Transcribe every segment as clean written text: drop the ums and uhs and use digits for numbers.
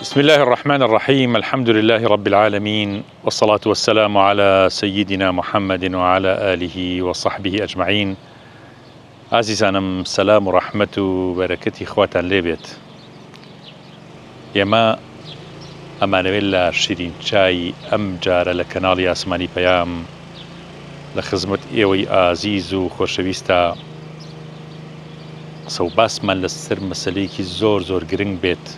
بسم الله الرحمن الرحيم. الحمد لله رب العالمين، والصلاة والسلام على سيدنا محمد وعلى آله وصحبه أجمعين. عزيزانم، سلام ورحمة وبركة خواتان ليبيت. يما أمانويلا شيرين شاي أم جارة لكنالي آسماني بيام لخزمت إيوي عزيز وخوشويستا سو باسمان لسر مسليكي زور گرنگ بيت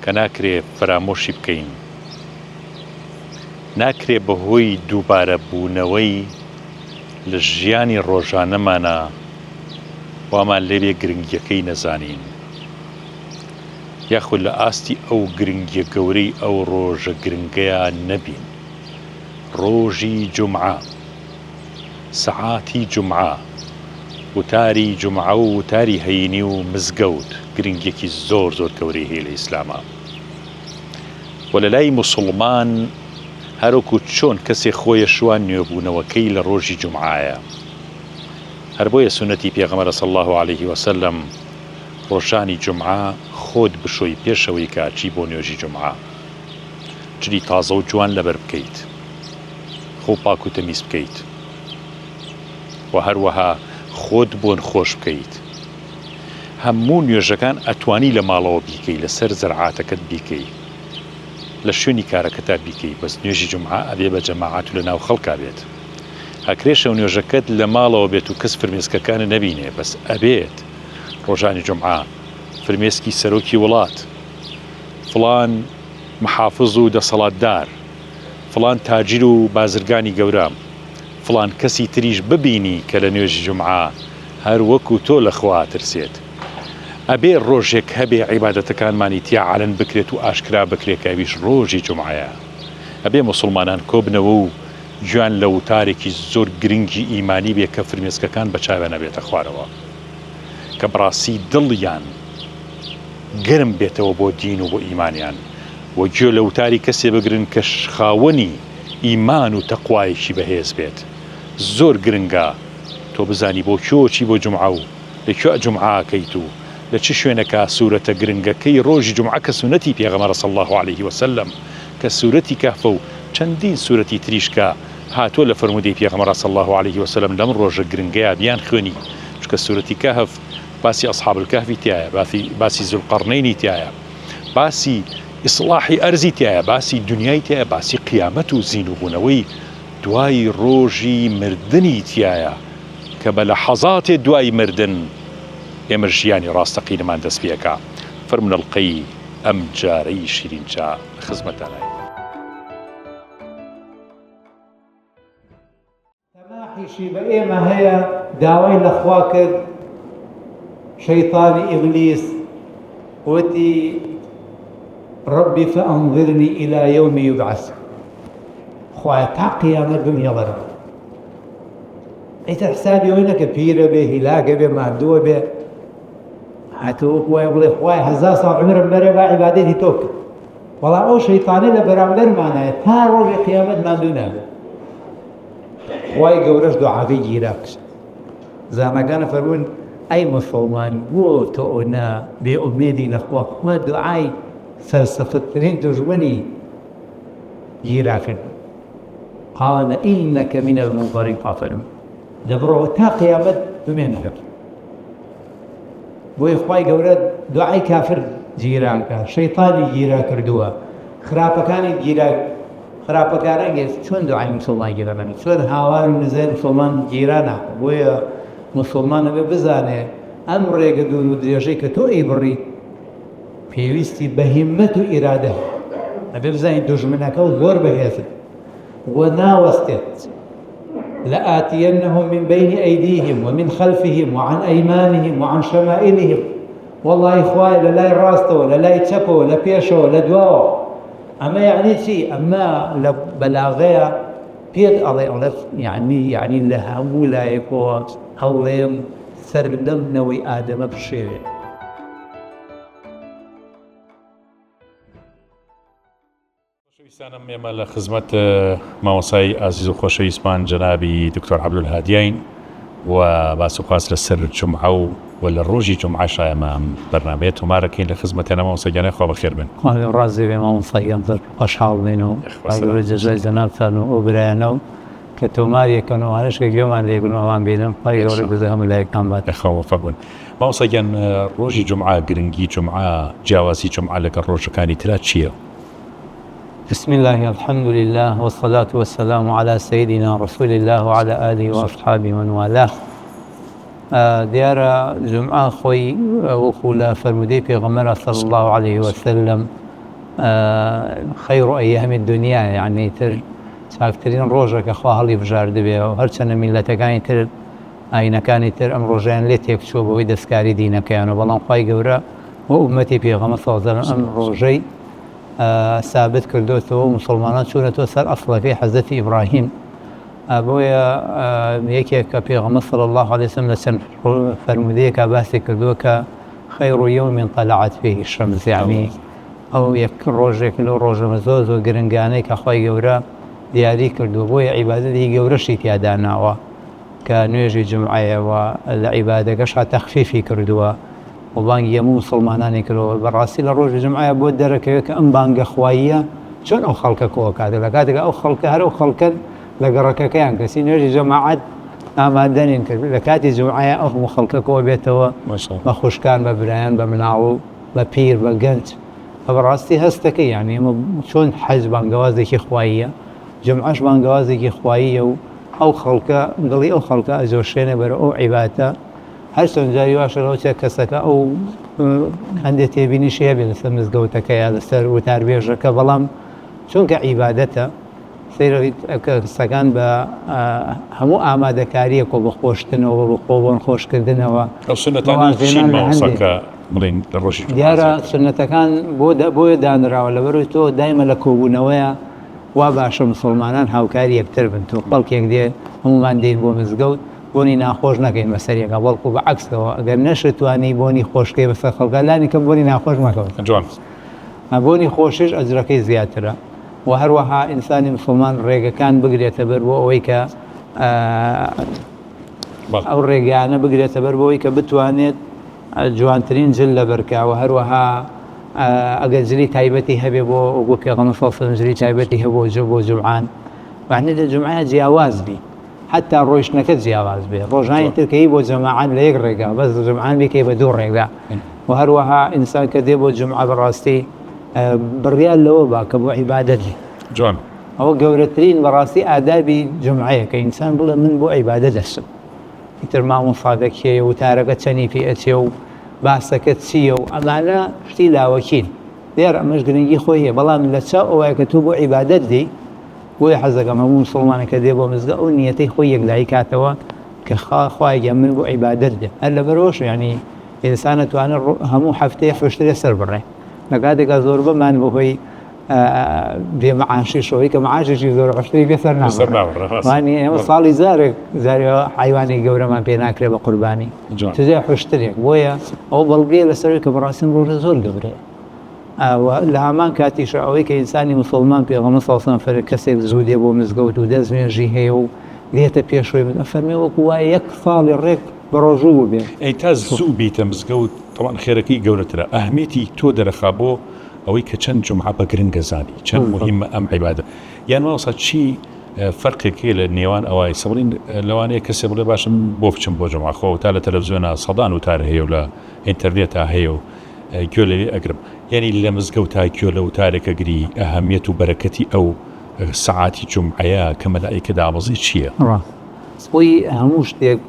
کە ناکرێ فرامۆشی بکەین، ناکرێ بەهۆی دووبارە بوونەوەی لە ژیانی ڕۆژانەمانە وامان لێبێ گرنگیەکەی نەزانین، یاخود لە ئاستی ئەو گرنگیە گەورەی ئەو ڕۆژە گرنگەیە نەبین. ڕۆژی جومعە، سەعاتی جومعە، وتاری جومعە و وتاری هەینی و مزگەوت گرنگیەکی زۆر گەورەی هەیە لە ئیسلامە. و لە لای موسڵمان هەروەکو چۆن کەسێ خۆیە شوان نوێبوونەوەکەی لە ڕۆژی جومعایە. هەر بۆیە سونەتی پێغەمبەر صلی الله عليه وسلم ڕۆژانی جومعە خۆت بشۆی پێشەوەی کاچی بۆ نوێژی جومعە، جلی تازە و جوان لەبەر بکەیت، خۆ پاک و تەمیز بکەیت، و هەروەها خۆت بۆن خۆش بکەیت. هەموو نوێژەکان ئەتوانی لە ماڵەوە بیکەی، لەسەر زەرعاتەکەت بیکەی، لە شوێنی کارەکەتا بیکەی، بەس نوێژی جومعە ئەبێ بە جەماعەت و لە ناو خەڵکا بێت. ئەکرێ شەو نوێژەکەت لە ماڵەوە بێت و کەس فرمێسکەکانە نەبینێ، بەس ئەبێت ڕۆژانی جومعە فرمێسکی سەرۆکی وڵات، فڵان محافظ و دەسەڵاتدار، فڵان تاجیر و بازرگانی گەورە، فڵان کەسی تریش ببینی کە لە نوێژی جومعە هەر وەکو تۆ لە خوا ترسێت. ئەبێ ڕۆژێک هەبێ عیبادەتەکانمانی تیا عەلەن بکرێت و ئاشکرا بکرێت کە ئەویش ڕۆژی جومعەیە. ئەبێ موسڵمانان کۆبنەوە و گوێیان لە وتارێکی زۆر گرنگی ئیمانی بێ کە فرمێسکەکان بە چاویان نەبێتە خوارەوە، کە بەڕاستی دڵیان گەرم بێتەوە بۆ دین و بۆ ئیمانیان، و گوێ لە وتاری کەسێ بگرن کە خاوەنی ئیمان و تەقوایەکی بەهێز بێت. زۆر گرنگە تۆ بزانی بۆ کۆچی بۆ جومعە و لەکوێ جومعەکەیت و لە چ شوێنەکە سوورەتە گرنگەکەی ڕۆژی جومعە کە سونەتی پێغەمبەر صلی الله عليه وسلم، کە سوورەتی کەهف و چەندین سوورەتی تریشکە هاتووە لە فەرمودەی پێغەمبەر صلی الله عليه وسلم لەم ڕۆژە گرنگەیە بیان خوێنی، چونکە سوورەتی کەهف باسی ئەصحاب الکەهفی تایە، باسی زولقەرنەینی تایە، باسی ئیسڵاحی ئەرزی تایە، باسی دنیای تایە، باسی قیامەت و زیینوبوونەوەی دوای ڕۆژی مردنی تایە کە بە لەحەزاتێ دوای مردن ئێمە ژیانی ڕاستەقینەمان دەست پێەکە. فەرمونەڵقەی ئەم جارەی شیرینچا خزمەتانایە. تەماحیشی بە ئێمە هەیە داوای لەخوا کرد، شەیطانی ئیبلیس وتی ربی فأنظرنی إلى يوم يبعث، خوایە تا قیامەت بمێڵەرەوە. ئەیتر حسابی ئەوەی نەکە پیرە بێ، هیلاکە بێ، ماندووە بێ، هاتووە وایە بڵێ خوای 1000 ساڵ عمرم بەرێ با عیبادەتی تۆ کرد. وەڵام ئەو شەیطانە لە بەرامبەرمانایە تا ڕۆژی قیامەت ماندوو نابێت. خوای گەورەش دوعاکەی گیرا کرد. زامەکانە فەرموون ئەی موسڵمان بۆ تۆ ئەونا بێئومێدی لەخوا، خوا دوعای سەرسەفتترین دوژمنی گیرا کرد. قال إنك من المنظرين، فافرم دەبڕەوە تا قیامەت بمێنەوە. بۆیە خوای گەورە دوعای کافر گیران کە، شەیطانی گیرا کردووە، خراپەکانی گیرا، خراپەکانە چۆن دوعای موسڵمان گیرا نەبێت، چۆن هاوار و نزای موسڵمان گیرا ناکە. بۆیە موسڵمان ئەبێ بزانێ ئەم ڕێگە دوور و درێژەی کە تۆ ئەیبڕی پێویستی بە هیممەت و ئیرادە، ئەبێ بزانین دوژمنەکە و زۆر بەهێزن و ناوەستێت. لآتينهم من بين أيديهم ومن خلفهم وعن أيمانهم وعن شمائلهم. والله إخوائي للاي راستو للاي تشكو لبيشو لدواو. أما يعني شيء، أما لبلاغية بيد الله يعني لها ولا يكون هوليم سردم نوي آدم بشيء. خۆشەویستانم، ئێمە لە خزمەت مامۆسای ئازیز و خۆشەویستمان جەنابی دکتۆر عەبدولهادیین و باسوخواست لەسەر جومعە و ولا الروجي جمعة شايما برنامجات وماركين لخدمتنا موسيقى خو بخير بن قال الرازي بما مصيّن أشحال منه قال رجال زناب كانوا أبرانو كتوماري كانوا هرش اليوم اللي يقولون ما بينهم قال رجال اللي كان بعد خو فقون موسيقى روجي جمعة جرنجي جمعة جوازي جمعة لك الروج كاني تلاتشيو. بسم الله الحمد لله والصلاة والسلام على سيدنا رسول الله وعلى آله وأصحابه من والاه. ديار جمعة خوي وخولا فرمودي في غمرة صلى الله عليه وسلم خير أيام الدنيا يعني تر ساكترين روجك أخوها اللي بجار دبيه وهرشنا ملة كاني تر أين كانت تر أم روجان ليتيك شوب ويدسكاري دينا كانوا بلان قاي قورا وأمتي في غمرة صلى الله عليه وسلم أم روجي ثابت كردوتو مسلمانان شونتو سر أصلا في حضرة إبراهيم أبويا يكيك بيغمر صلى الله عليه وسلم لسن فرموديك باسي كردوك خير يوم طلعت فيه الشمس يعني أو يك روجك لو روج مزوز وقرنقانيك أخوي قورا دياري كردو بويا عبادة دي قورشي تيادانا كنويجي جمعية والعبادة قشها تخفيفي كردوا وبانجي مو مسلمانان كردوا براسي لروج جمعية بود درك أم بانج أخوية شون أو خلقك كوكاد لكاتك أو خلق هرو خلقا لقرك كيان كسين يجي جماعات آمادين لكاتي جمعية أو مخلقك وبيتوا مخوش كان ببريان بمنعو ببير بقنت فبراستي هستكي يعني شون حج بانجوازك إخوائية جمعش بانجوازك إخوائية أو خلقة قلي أو خلقة أزوشين برو عبادة هرسون جاري واشلو تكسك أو عندي تبيني شيء بلسمز قوتك يا لسر وتربيجك بلام شون كعبادته سير سكان ب همو آماده كاريك وبخوشتن وبخوبون خوش كردن و أو سنة تاني شين ما وصلك ملين الرشيد ديارة سنة كان بود دانرا ولا بروتو دائما لكوبونويا وباش مسلمانان هاوكاري يكتر بنتو بلك يكدي هم ماندين بو مزقود بوني ناخوش نكين مسرية قبلكو بعكس اگر نشتواني بوني خوش كي بس خلقا لاني كم بوني ناخوش ما كون جوان بوني خوشش أجركي زيادة وهروها إنساني مسلمان ريقا كان بقرية بربو أويكا أو ريقانا بقرية بربو أويكا بتوانيت جوانترين جل بركا وهروها أقجلي تايبتي هبيبو وقوكي غنصاص جلي تايبتي هبو جبو جمعان وعني دا جمعان جياواز بي حتى الروش نكت جياواز بي روجان تلكيبو جماعان ليق ريقا بس جمعان بي كيبو دور ريقا وهروها إنسان كديبو جمعة براستي بالريال لو باك ابو عبادتي جون او قورترين براسي آدابي جمعية كإنسان بلا من بو عبادة السم يتر ما مصادك هي وتارقة تني في اتيو باسكت سيو اما لا اشتيلا وكين دير امش قرنجي خويه بلا من لتساء ويكتبو عبادت دي ويحزق مو مسلمان كديبو مزقا ونيتي خويه قلعي كاتوا كخوايه من بو عبادت دي الا بروش يعني انسانة وانا همو حفتي فشتري سر بري لقادك زور بمان بوهي بمعاشي شوي كمعاشي شي زور عشري بيسر نعم واني صالي زاري حيواني قورا ما بيناكري بقرباني تزي حشتريك بويا او بلقي لسرك براسن رو زور قبري ولهمان كاتي شعوي كإنساني مسلمان بيغم صلى الله عليه وسلم فركسي زودي بو مزقوت ودز من جيهيو ليتا بيشوي من أفرمي وكوا يكفى للريك برجوع بيه اي تاز زوبي تمزقوت طبعا خيركي قولت له أهميتي تو درخابو أو كشن جمعة بقرن جزاني كشن مهمة أم عبادة يعني ما وصلت شيء فرق كي للنيوان أو أي صبرين لواني كسب ولا باش بوفشم بو جمعة خو تالا تلفزيون صدان وتاره ولا إنترنت هيو كيول اللي أقرب يعني اللي مزقوت هاي كيول وتارك أجري أهمية وبركتي أو ساعاتي جمعة كملائكة دعوزي شيء وي هموش تيك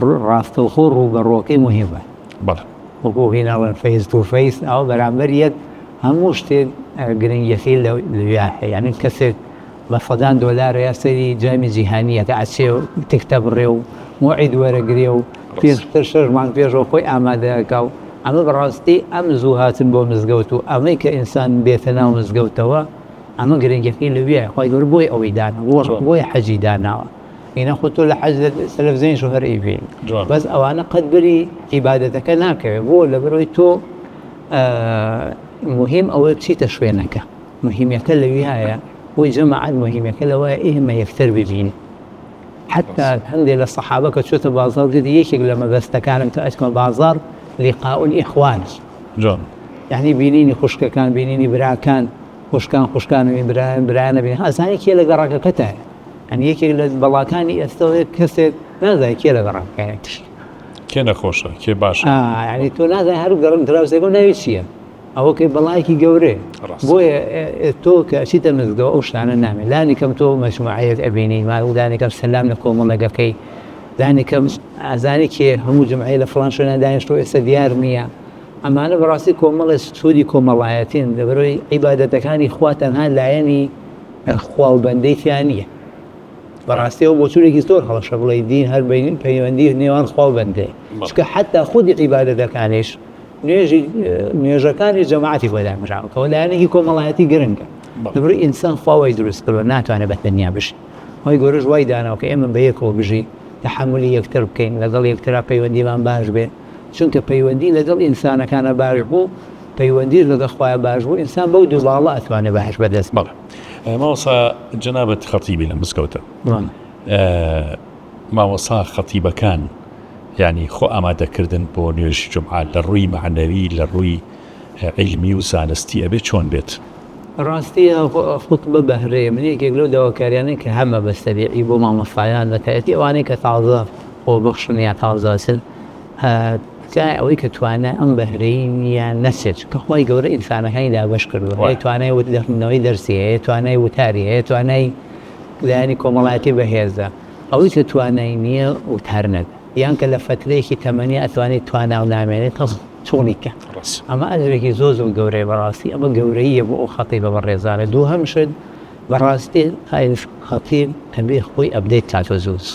راست الخور وبروكي مهمة بله وقو هنا فيس تو فيس أو برامبريت هموش تيك قرن يخيل لوياحي يعني كسر بفضان دولار يا سيدي جامي جهانية تعسيو تكتب ريو موعد ورق ريو في ترشر مان بيجو خوي أمادكاو أما براستي أم زوهات بو مزقوتو أما كإنسان بيتنا ومزقوتوا أما قرن يخيل لوياحي خوي يقول بوي أوي دانا بوي حجي دانا هنا خطو لحج التلفزيون شو هرئي فيه بس أوانا قد بري عبادتك ناكي بولا برويتو مهم أو تشي تشوينك مهم يكلا بيها وجماعة مهم يكلا وإيه ما يفتر ببين حتى هەندێک لە سەحابە کە چۆتە بازاڕ دیدی یەکێک لە مەبەستەکانم کە ئەچمە بازاڕ لیقاء الإخوان جان یعنی بینینی خوشکەکان بینینی براکان خوشکان برایانە بین ئەزانی کێ لە گەڕاکەکەتە یعنی یەکێک لە بەڵاکانی ئێستا کەسێک نازای کێ لە گەڕاکەکەیەکش کێ نەخۆشە کێ باشە یعنی تۆ نازای هەرو گەڕم دراوسێکۆ ناوێت چییە ئەوە کەی بەڵایەکی گەورەیە بۆیە تۆ کە ئەچیتە مزگەوت ئەو شتانە نامێت لانی کەم تۆ مەجموعەیەک ئەبینی ما دانی کەم سەلام لە کۆمەڵەکەکەی دانی کەم ئازانی کێ هەموو جمعەی لە فڵان شوێنە دانیشتۆ ئێستا دیار نییە ئەمانە بەڕاستی کۆمەڵی سوودی کۆمەڵایەتین لەبەرەوەی عیبادەتەکانی خوا تەنها لایەنی خواوبەندەی تیان نییە بەڕاستیەوە بۆ چورێکی زۆر هەڵەشە بڵێ دین هەر بین پەیوەندی نێوان خواوبەندێ چکە حتا خودی عیبادەتەکانیش نوێژەکانی جەماعەتی بۆ دامژاوەکەەوە لایەنێکی کۆمەڵایەتی گرنگە لەبەرەوەی ئینسان خواوەی دروست کردوە ناتوانێت بەتەنیا بژی خۆی گەورەش وای داناوە کە ئێمە بە یەکەوە بژی تحملی یەکتر بکەین لەگەڵ یەکترا پەیوەندیمان باش بێ چونکە پەیوەندی لەگەڵ ئینسانەکانە باش بوو پەیوەندی لەگەڵ خوایە باش بوو ئینسان بەو دووڵاڵە ئەتوانێت باش بەدەست بەڵێ ماوەسا جەنابەت خەتیبی لە مزگەوتە ماوەسا خەتیبەکان ینی خۆ ئامادەکردن بۆ نوێژی جومعە لە ڕووی معنەوی لە ڕووی علمی و زانستی ئەبێ چۆن بێت ڕاستیە خوتبە بەهرەیە من یەکێک لەو داواکاریانەی کە هەمە بەستەریعی بۆ مامۆستایان بەتایەتی ئەوانەی کە تازە خۆبەخشن یا تازەسن جای ئەوەی کە توانە ئەم بەهرەیان نەچێت کە خۆی گەورە ئینسانەکانی دابەش کردووە هەیە توانای دەخنەوەی دەرسی هەیە توانای وتاری هەیە توانای لایەنی کۆمەڵایەتی بەهێزە ئەوەی کە توانای نییە وتار نەدە یان کە لە فترەیەکی تەمەنی ئەتوانێت توانا و نامێنێت چۆنیکە ئەمە ئەجرێکی زۆر گەورەی بەڕاستی ئەمە گەورەیە بۆ ئەو خەتیبە بەڕێزانە دوو هەم شت بەڕاستی خەتیب هەبێ خۆی ئەبدەیت کاتۆ زووز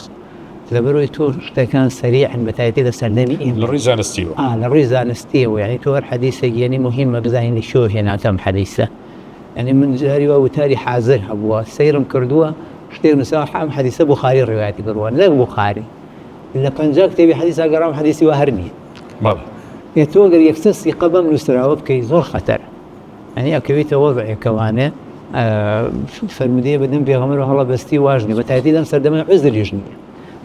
لەبەرەوەی تۆ شتەکان سەریعن بەتایەتی لە سەردەمی لە ڕووی زانستیەوە لە ڕووی زانستیەوە یعنی تۆ هەر حەدیثێکی یعنی موهیمە بزانین شۆ هێناتەم حەدیثە یعنی من جاری وا وتاری حاضر هەبووە سەیرم کردووە شتێک نووسا حەم حەدیثە بوخاری ڕیواەتی کردووە لە بوخاری لە 50 کتێبی حەدیثا گەڕام حەدیثی وا هەر نییە تۆ گەر یەکسەر سیقە بەم نووسراوە بکەی زۆر خەتەر ئەنی ئەکەوێتە وەضعێکەوانێ فەرمودەیە بەدەم پێغەمبەر هەڵە بەستی واژنی بەتایبەتی لەم سەردەمە عوزریش نییە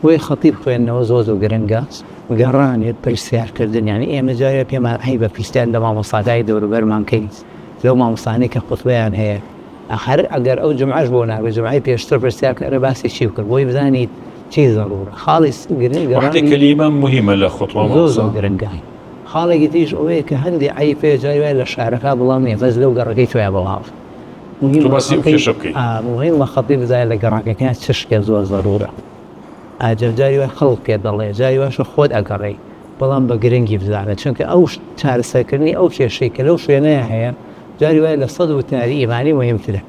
بۆی خەتیب خوێندنەوە زۆر گرنگە گەڕانێت پرسیارکردن یعنی ئێمە جارێ پێمان هەی بە پیسیان لە مامۆستادای دەوروبەرمان کەین لەو مامۆستانەی کە خوتبەیان هەیە ئەخر ئەگەر ئەو جمعەش بۆ نابێ جمعەی پێشتر پرسیارکردن باسی چی بکرد بۆی بزانیت چی ضرورە خاڵی وقتی کەلیمە مهمە لە خوتبە زۆر گرنگە خاڵێکی تریش ئەوەیە کە هەندێک عیبێ جای وای لە شارەکە بڵام نییە بەس لەو گەڕەکەی توێ بڵاو مهم خەتیب بزایە لە گەڕاکەکان چ شتێک زۆر ضرورە جاری وای خەڵک پێ دەڵێ جاری واشە خۆت ئەگەڕێی بەڵام بە گرنگی بزانێت چونکە ئەو چارەسەرکردنی ئەو کێشەی کە لەو شوێنەیە هەیە جاری وای لە سەد وتاری ئیمانی مهمترە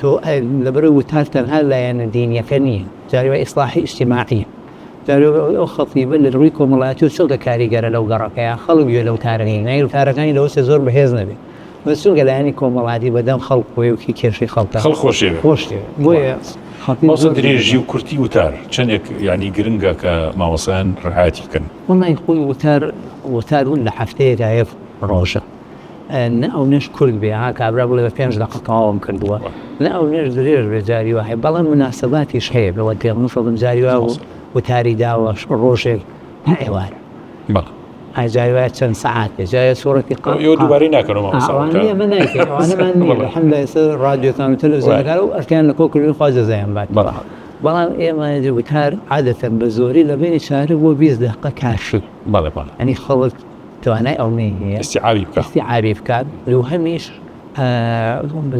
تۆ لەبەر وتار تەنها لایەنە دینیەکە نییە جاری وای ئیسلاحی ئیجتیماعیە جاری ئەو خەتیبە لە ڕووی کۆمەڵایەتی و چۆکە کاریگەرە لەو گەڕەکەیە خەڵک گوێ لەو تارەکەی نای وتارەکانی لەوەسێ زۆر بەهێز نەبێت بەس چونکە لایەنی کۆمەڵایەتی بەدەم خەڵک بۆیەکی کێشەی خەڵکە خۆشێ بۆیە ماوەسە درێژی و کورتی وتار چەندێک ینی گرنگە کە ماوەسان ڕعایەتی بکەن وڵای خۆی وتار لە هەفتەیەکە هەیە ڕۆژە نە ئەو نێش کورد بێ ها کابرا بڵێ بە 5 دقیقە تەواوم کردووە نە ئەو نێش درێژ بێ جاری وا هەیە بەڵام مناسەباتیش هەیە بەوە پێغەمبەر فەڵم جاری وا وتاری داوە ڕۆژێک ئێوارە جاری وایە چەند سەعاتێ جایە سوورەتی دووبارەی ناکەنەوە ئەوانەیە من نایکەین ئەوانەمان نییە الحەمدولله ئێستا ڕادیۆتان و تەلەڤیزیۆنەکان و ئەرکیان لە کۆکردنی خوا جەزایان بات بەڵام ئێمە وتار عادەتەن بە زۆری لە بینی چارە بۆ 20 دقیقە کافی ئەنی خەڵک توانای ئەو هەیە ئیستیعابی بکات لەو هەمیش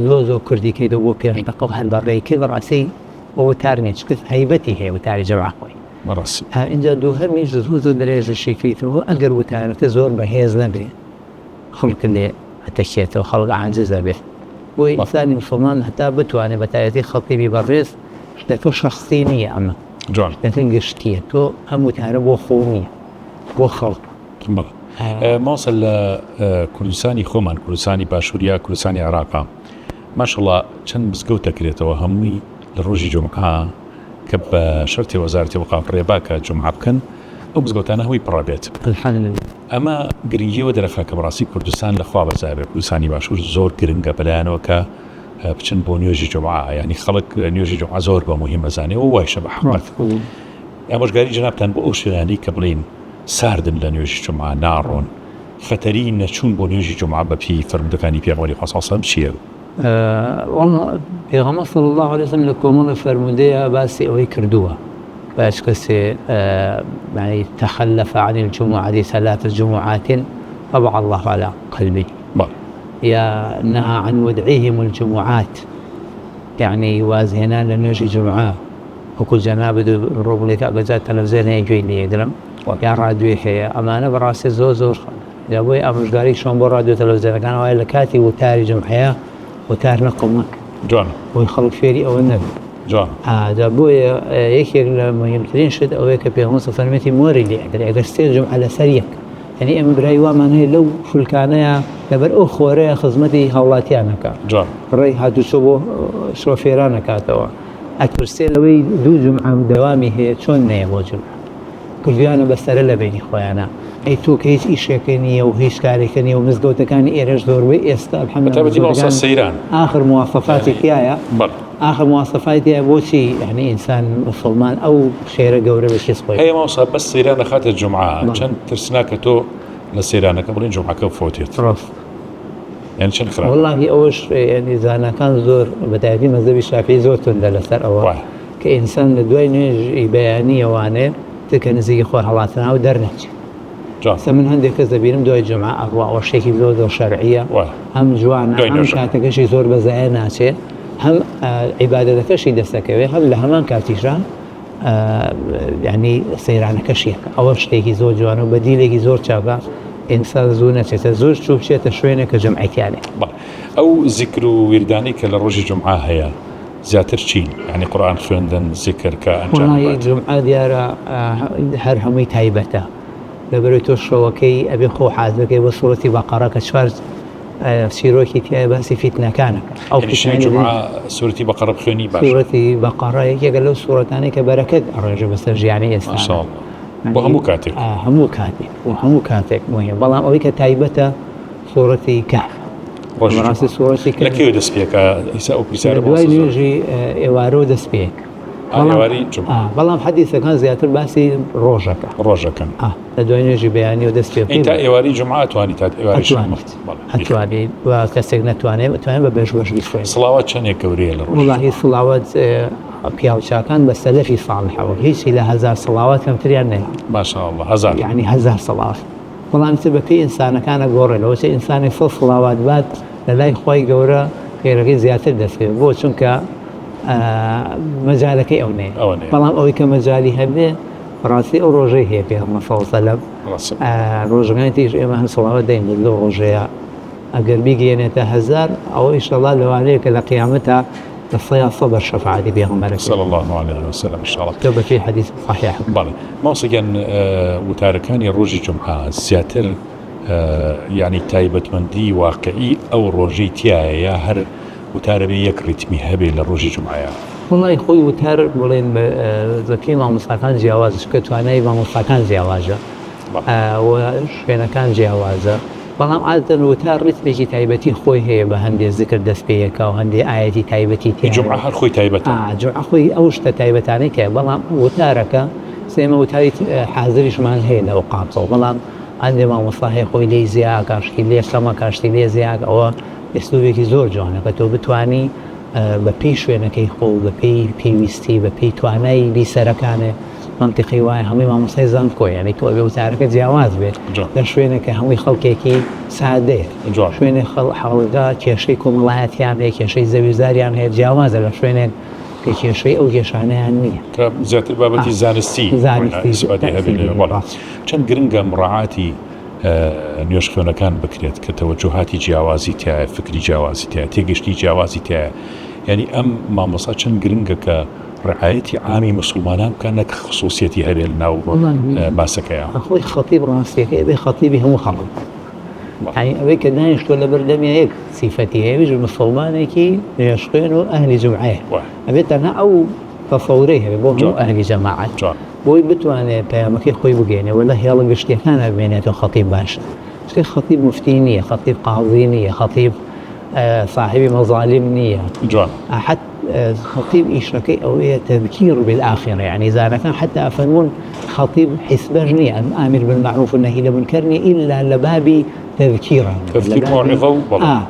زۆر کوردیکەیتەوە بۆ 5 دقیقە و هەندەڕێیکەی بەڕاستی بۆ وتار نییە چکە هەیبەتی هەیە وتاری جەماعە خۆی اینجا دوو هەمیش زۆر درێژە شێکیتەوە ئەگەر وتارەکە زۆر بەهێز نەبێ خەڵک لێ ئەتەکێتەوە خەڵک عاجزە بێت بۆی ئینسانی مسلمان هەتا بتوانێت بەتایبەتی خەڵکی بەڕێز شتەکە شەخسی نییە ئەمە شتەکە گشتیە تۆ هەم وتارە بۆ خۆ نییە بۆ خەڵک ماوەسە لە کوردستانی خۆمان کوردستانی باشووریا کوردستانی عێراقا ماشەڵڵا چەند مزگەوت دەکرێتەوە هەمووی لە ڕۆژی جومعە کە بە شەرتی وەزارەتی ئەوقاف ڕێباکە جومعە بکەن ئەو مزگەوتانە هەمووی پڕابێت ئەمە گرنگیەوە دەرەخا کە بەڕاستی کوردستان لەخوا بەزای بێت کوردستانی باشوور زۆر گرنگە بەلایەنەوە کە بچن بۆ نوێژی جومعە، ینی خەڵک نوێژی جومعە زۆر بە مهمە زانێ و وای شەبە حەمەت ئامۆژگاری جەنابتان بۆ ئەو شوێنانی کە بڵین ساردن لە نوێژی جومعە ناڕۆن، خەتەری نەچوون بۆ نوێژی جومعە بە پێی فەرمودەکانی پێغەمبەری خوا صلی الله علیه و سلم چییە؟ والله پێغەمبەر صلی الله عليه وسلم لە کۆمەڵی فەرمودەیە باسی ئەوەی کردووە باش کەسێ يعني تخلف عن الجمعة 3 جمعات طبع الله على قلبه يا نهى عن ودعهم الجمعات يعني يوازهنا لنوجي جمعة وكل جناب الروبليك أجازات تلفزيون يجي لي يدرم يا راديو هي أمانة براسي زور يا أبوي أمشقاري شلون براديو تلفزيون كان ويا كاتي وتاري جمعة وتار نقمك جوان ويخلق فيري أو النبي جوان ده أبوي يكير لما يمكن شد أو يك بيغمص فرمتي موري لي أقدر ستير على سريك يعني أم برايوا من لو فلكانيا لبر أخوري خدمتي هولاتيانا كا جوان ري هادو سبو شوفيرانا كاتوا أكرستين لوي دو جمعة دوامي هي شون نيبو جمعة كل فيانا بسترلا بيني خويانا أي تو كيس إيشكني وهيش كاركني ومزجوت كان إيرج دور بيستا الحمد لله سيران آخر مواصفاتي فيها آخر مواصفاتي بوشي يعني إنسان مسلمان أو شيرة جورة بشيء صغير هي مواصفات بس سيران خاطر الجمعة عشان ترسناك تو لسيرانك قبلين جمعة كفوتيت يعني شن خراب والله أوش يعني إذا أنا كان زور بدأتي مذهب الشافعي زورتون للسر أول كإنسان لدوينج بيانية وانه تكن زي خوار حالاتنا ودرنج سمن هندك زبيرم دوي جمعة أروع وشيكي زور شرعية هم جوانا هم كاتكشي زور بزاينا شيء هم عبادة كشي دستكوي هم لهمان كاتيشان يعني سيران كشيك أول شيء زور جوانا وبديلي زور شابا إنسان زونة تزوج شوف شيء تشوينه كجمعة يعني أو ذكر ورداني كالرجل جمعة هي زياتر شين يعني قرآن خوندن ذكر كأنجام والله جمعة ديارة هر همي تايبته لبريتو شوكي أبي خو حازك بصورة بقرة كشفار سيروكي تيا بس فتنة كانك أو يعني شنو جمعة سورة بقرة بخوني باش سورة بقرة يقول له سورة ثانية كبركة الرجل بس يعني ما شاء الله وهمو كاتب وهمو كاتب مهم والله أويك تايبته سورة كهف راسي سورة كهف لكيو دسبيك إساء بيسار دوای نوێژی ئێوارە دەستپێک ئێواری جمعە بەڵام حەدیثەکان زیاتر باسی ڕۆژەکە لە دوای نوێژی بەیانی و دەست پێ تا ئێواری جمعە توانی تا ئێواری ئەتوانی و کەسێک نەتوانێت بە بێژ بەشی سڵاوات چەندێک گەورەیە لە ڕۆژ وڵاهی سڵاوات پیاوچاکان بە سەلەفی ساڵحەوە هیچی لە 1000 سڵاوات کەمتریان نەیە ماشاءالله 1000 يعني 1000 سڵاوات بەڵام تر بەپێی ئینسانەکانە گۆڕێنەوە چ ئینسانی 100 سڵاوات بات لە لای خۆی گەورە خێرەکەی زیاتر دەستێت بۆ چونکە مەجالەکەی ئەو نەیە بەڵام ئەوەی کە مەجالی هەبێ ڕاستی ئەو ڕۆژەی هەیە پێغەمبەر صلی الله علیه و سلم ڕۆژەکانی تریش ئێمە هەم سڵاوات دەین لەو ڕۆژەیە ئەگەر بیگەێنێتە 1000 ئەوە ئینشاءالله لەوانەیە کە لە قیامەتە لە صبر شفاعة بيغمبرك صلى الله عليه وسلم إن شاء الله كتب في حديث صحيح بالي موسيقى وتاركاني روجي جمعة زياتر يعني تايبت مندي واقعي أو روجي تيايا هر وتاربي يكرتمي هبي للروجي جمعة والله خوي وتار بولين زكي ما مستقان جواز كتواني ما مستقان جوازه وشينا كان جوازه بەڵام عادەتەن وتار ڕیتمێکی تایبەتی خۆی هەیە بە هەندێک ذکر دەست پێیەکە و هەندێک ئاەتی تایبەتی تێ جمعە هەر خۆی تایبەتە جمعە خۆی ئەو شتە تایبەتانەی کە بەڵام وتارەکە سێمە وتاری حازریشمان هەیە لە ئەوقاتەوە بەڵام هەندێک مامۆستا هەیە خۆی لێی زیاد کاشتی لێ سەمە کاشتی لێ زیاد ئەوە ئەسلوبێکی زۆر جوانە کە تۆ بتوانی بە پێی شوێنەکەی خۆ بە پێی پێویستی بە پێی توانای بیسەرەکانێ منطقی وای هەمووی مامۆستای زانکۆ یعنی تۆ ئەبێ وتارەکە جیاواز بێت لە شوێنێکە هەمووی خەڵکێکی سادەیە شوێنێک حەڵگا کێشەی کۆمەڵایەتیان هەیە کێشەی زەویزاریان هەیە جیاوازە لە شوێنێک کە کێشەی ئەو کێشانەیان نییە کە زیاتر بابەتی زانستی چەند گرنگە مڕاعاتی نوێژخوێنەکان بکرێت کە تەوەجوهاتی جیاوازی تایە فکری جیاوازی تایە تێگەشتی جیاوازی تایە یعنی ئەم مامۆستا چەند گرنگە کە ڕعایەتی عامی مسلمانان بکەن نەک خصوصیەتی هەبێت لەناو باسەکەیە خۆی خەتیب ڕاستیەکە ئەبێ خەتیبی هەموو خەڵک يعني ئەوەی کە دانیشتۆ لە بەردەمیە یەک سیفەتی هەیەویش مسلمانێکی نوێژخوێن و ئەهلی جومعەیە ئەبێت تەنها ئەو تەسەورەی هەبێت بۆ هەموو ئەهلی جەماعەت بۆی بتوانێت پەیامەکەی خۆی بگەێنێ ولا هێڵە گشتیەکانە بمێنێتەوە خەتیب باشە خەتیب مفتی نییە خەتیب قاضی نییە خەتیب صاحبي مظالم نية جوان حتى خطيب إشراكي أو تذكير بالآخرة، يعني إذا كان حتى أفنون خطيب حسبرني آمر بالمعروف والنهي عن المنكر إلا لباب تذكيرا تذكير موعظة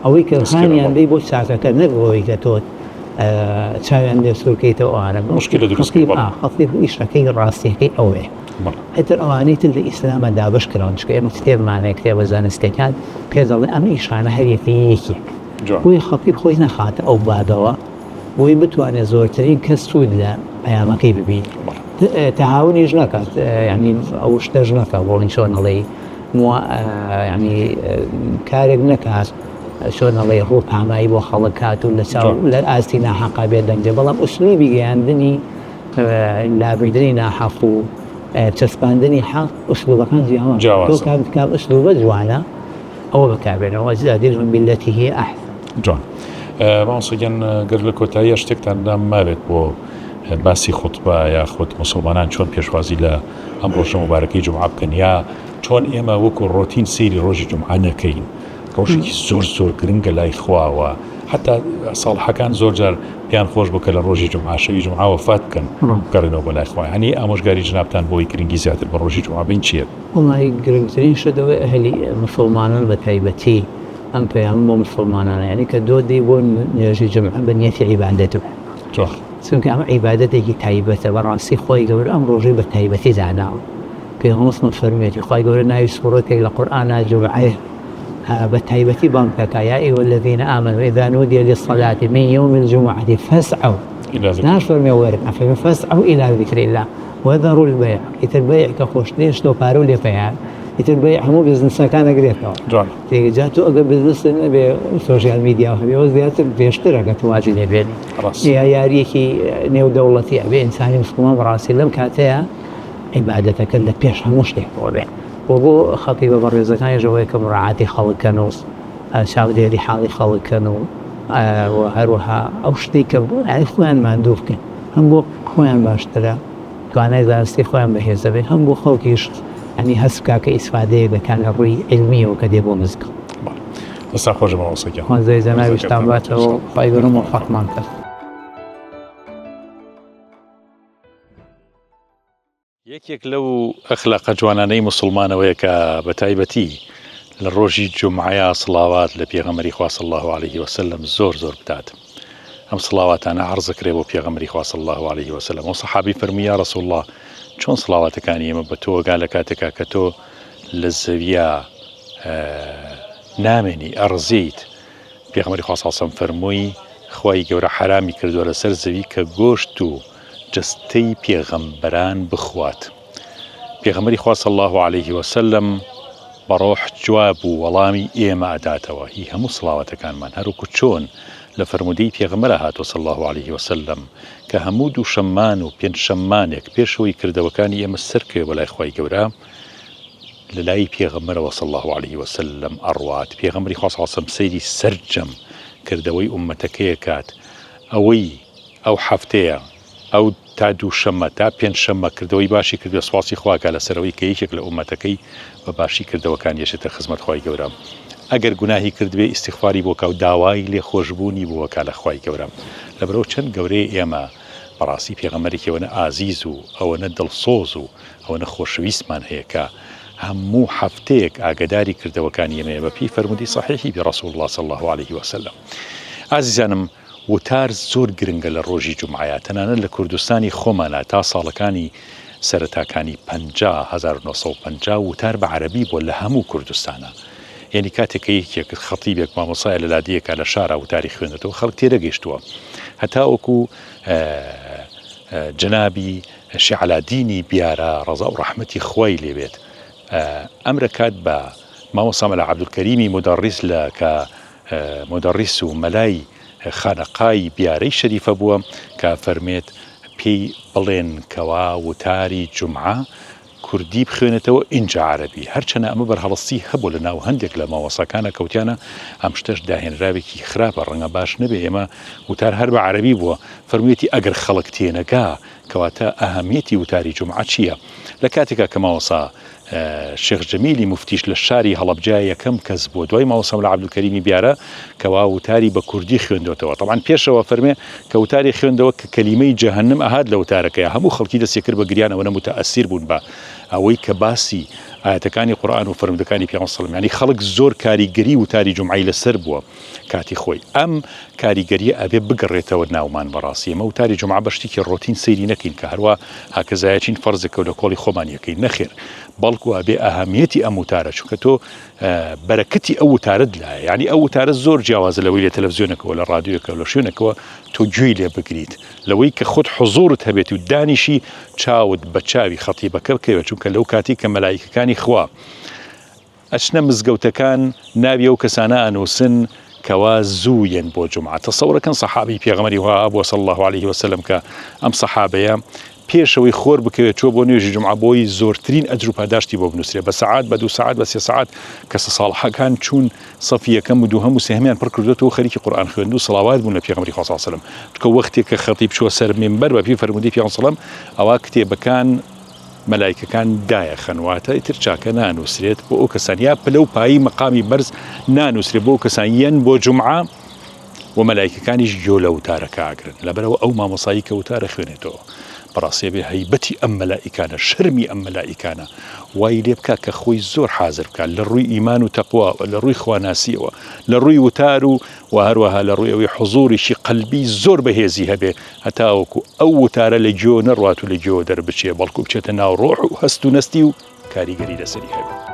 أو كان يعني بو ساعة كان نقول كتوت شاي عند سوركيته وأنا مشكلة درس خطيب إشراكي راسيكي أو حتى الأوانيت الإسلام دا بشكلون شكل مكتب معنا كتاب وزان استكاد كذا أنا إشرانا هري فيه وي خطيب خوينا خات أو بعدوا ويبتواني زورترين كسود لا أيام كيف بين تعاون يجنكت يعني أو اشتجنك بولين شون علي مو يعني كارب نكاس شون علي روح عماي وخلقات ولا سو لا أستينا حقا بيدن جبلام أسلوبي عندني لا بدني حفو تسباندني حق أسلوب كان جواز كان أسلوب جوانا أو بكابين وزادلهم بالتي هي أحسن جوان ما صيجن قبل كوتايا اشتكت عن مالك بو باسی خطبه یا خود مسلمانان چون پیشوازی ل امروز مبارکی جمعه بکن یا چون اما وکو روتین سیری روزی جمعه نکین روزی زور گرنگ لای خوا و حتی صالح کان زور جر پیان خوش بکل روزی جمعه شوی جمعه وفات کن قرنو بلای خوا یعنی اموشگاری جنابتان بوی گرنگی زیادر بر روزی جمعه بین چیه؟ والله گرنگترین شده اهلی مسلمانان بتایبتی ام پیام بو مسلمانان يعني كدو دي بون يجي جمعه بنية عبادته صح سنك أم عبادته تايبة وراسي خوي قبل أمر جيب تايبة زعنا كي غمص مفرميتي خوي قبل ناي سورة القرآن جمعه بتايبة بانك يا أيها الذين آمنوا إذا نودي للصلاة من يوم الجمعة فاسعوا ناس فرمي ورد فاسعوا إلى ذكر الله وذروا البيع البيع كخوش ليش تو بارو لي فيها البيع مو بزنس كان قريته جون تيجي جاتو أقل بزنس بالسوشيال ميديا وهذه وزيات بيشترك تواجد بيني يا ريكي نيو دولتي أبي إنسان مسلم براسي لم كاتيا عبادتك اللي بيشها مشتهى وبين وبو خطيب برزة كان يجويك مراعاتي خلق كنوس شاغلي لي حالي خلق كنو وهروها أو شتيك يعني خوان ما ندوفك هم بو خوان باشترى كان إذا استخوان بهذا هم بو خلقيش يعني هسكا كإسفادة كان الروي علمي وكديبو مزق بس أخرج ما وصيك زي زمان بيشتغلوا فايقروا موفق مانك يك لو أخلاق جواناني مسلمان ويكا بتايبتي للروجي جمعة صلوات لبيغمري خوا صلى الله عليه وسلم زور بتاعت هم صلوات أنا عرض كريبو بيغمري خوا صلى الله عليه وسلم وصحابي فرمي يا رسول الله چون صلوات كان يمبتو قال كاتك كتو للزويا نامني أرزيت بيغمري خوا صلى الله عليه وسلم فرموي خواي قورا حرامي كردو لسر زوي كغوشتو جستي بيغمبران بخوات بيغمري خوا صلى الله عليه وسلم بروح جواب ولامي إيما أداتوا هي هم صلوات كان من هروكو چون لفرمودي بيغمرها هاتو صلى الله عليه وسلم كهمود وشمان وبين شمانك بيشوي كردوكاني إيما السركة ولا إخواي قورا للاي بيغمر صلى الله عليه وسلم أروات بيغمري خوا صلى الله عليه وسلم سيدي سرجم كردوي أمتكي كات أوي أو حفتيا أو تادو شمة تا بين شمة كردوي باشي كردو سواسي خواك على سروي كيشك لأمتكي وباشي كردو كان يشتر خزمة خواي قورا اگر گناهی کرد به استغفاری بوکا و داوای لی خوشبونی بوکا لخوای گورم لبرو چند گوره ایما براسی پیغمبری که ونه عزیز و او نه دلسوز و او نه خوشویسمان هیکا همو حفتیک آگداری کرده و کان یمه بپی فرمودی صحیحی بی رسول الله صلی الله علیه وسلم عزیزانم وتار زور گرنگ لروجی جمعیاتنا لکردستانی خومانا تا سالکانی سرتاکانی 1950 وتار بعربی بولا همو کردستانا يعني كاتك يك خطيبك ما مصايل لاديك على شارع وتاريخ خنته خلق تيرجشتوا حتى اكو جنابي شعلا ديني بيارا رضا ورحمتي خويلي بيت امر كاتبه ما وصل عبد الكريم مدرس لك مدرس ملاي خانقاي بياري شريف ابو كفرميت بي بلين كوا وتاري جمعه كردي بخوينته إنجا عربي هرچنا أما برهلصي هبو لنا وهندك لما وصاكانا كوتيانا أمشتش داهن رابكي خراب الرنغ باش نبي إما وتار هرب عربي بوا فرميتي أقر خلقتينكا كواتا أهميتي وتاري جمعة شيا لكاتك كما وصا شيخ جميلی مفتیش لە شاری هەڵەبجە یەکەم کەس بووە دوای ماوەسەم لە عەبدولکەریمی بیارە کەوا وتاری بە کوردی خوێندوێتەوە. طبعاً پێشەوە فەرمێ کە وتاری خوێندەوە کە کەلیمەی جەهەنم ئەهات لە وتارەکەیە هەموو خەڵکی دەستی کرد بە گریانەوە متەئەسیر بوون بە ئەوەی کە باسی ئاەتەکانی قورئان و فەرمودەکانی پێغەمبەر صلی الله علیه و سلم یعنی خەڵک زۆر کاریگەری وتاری جومعەی لەسەر بووە کاتی خۆی ئەم کاریگەریە ئەبێ بگەڕێتەوە ناومان بەڕاستی ئەمە وتاری جومعە بە شتێکی ڕۆتین سەیری نەکەین کە هەروە هاکەزایەچین فەرزێکە و لە کۆڵی خۆمان یەکەین نەخێر بەڵکو ئەبێ ئەهەمیەتی ئەم وتارە چونکە تۆ بەرەکەتی ئەو وتارت لایە یعنی ئەو وتارە زۆر جیاوازە لەوەی لە تەلەڤیزیۆنەکەەوە لە ڕادیۆکە و لە شوێنەکەوە تۆ گوێی لێ بگریت لەوەی کە خۆت حوزورت هەبێت و دانیشی چاوت بە چاوی خەتیبەکە بکەوێت چونکە لەو کاتی کە مەلایکەکانی خوا ئەچنە مزگەوتەکان ناوی ئەو کەسانە ئەنووسن کەوا زوویەن بۆ جومعە تەسەوڕەکەن سەحابەی پێغەمبەری وا بووە صلی الله عليه وسلم کە ئەم سەحابەیە پێشەوەی خۆر بکەوێت چۆ بۆ نوێژی جومعە بۆی زۆرترین ئەجر و پاداشتی بۆ بنووسێ بە سەعات بە 2 سەعات بە 3 سەعات کەسە ساڵحەکان چوون سەفی یەکەم و دووهەم و سێهەمیان پڕ کردوێتەوە خەریکی قورئان خوێندن و سەڵاوات بوون لە پێغەمبەری خوا صلی الله علیه وسلم چونکە وەختێک کە خەتیب چووە سەر مینبەر بە پێی فەرمودەی پێغەمبەر صلی الله علیه وسلم ئەوا کتێبەکان مەلایکەکان دایە خەنواتە ئیتر چاکە نانووسرێت بۆ ئەو کەسان یا پلە و پایی مەقامی بەرز نانووسرێت بۆ ئەو کەسان یەن بۆ جومعە و مەلایکەکانیش گوێ لە وتارەکە ئاگرن لەبەرەوە ئەو مامۆسایی کە وتارە خوێنێتەوە بەڕاستی بێ هەیبەتی ئەم مەلائیکانە شەرمی ئەم مەلائیکانە وای لێ بکات کە خۆی زۆر حازر بکات لە ڕووی ئیمان و تەقوا لە ڕووی خواناسیەوە لە ڕووی وتار و هەروەها لە ڕووی ئەوەی حوزوریشی قەلبی زۆر بەهێزی هەبێ هەتاوەکو ئەو وتارە لە گوێ نەڕوات و لە گوێ دەربچێ بەڵکو بچێتە ناو ڕۆح و هەست و نەستی و کاریگەری لەسەری هەبێ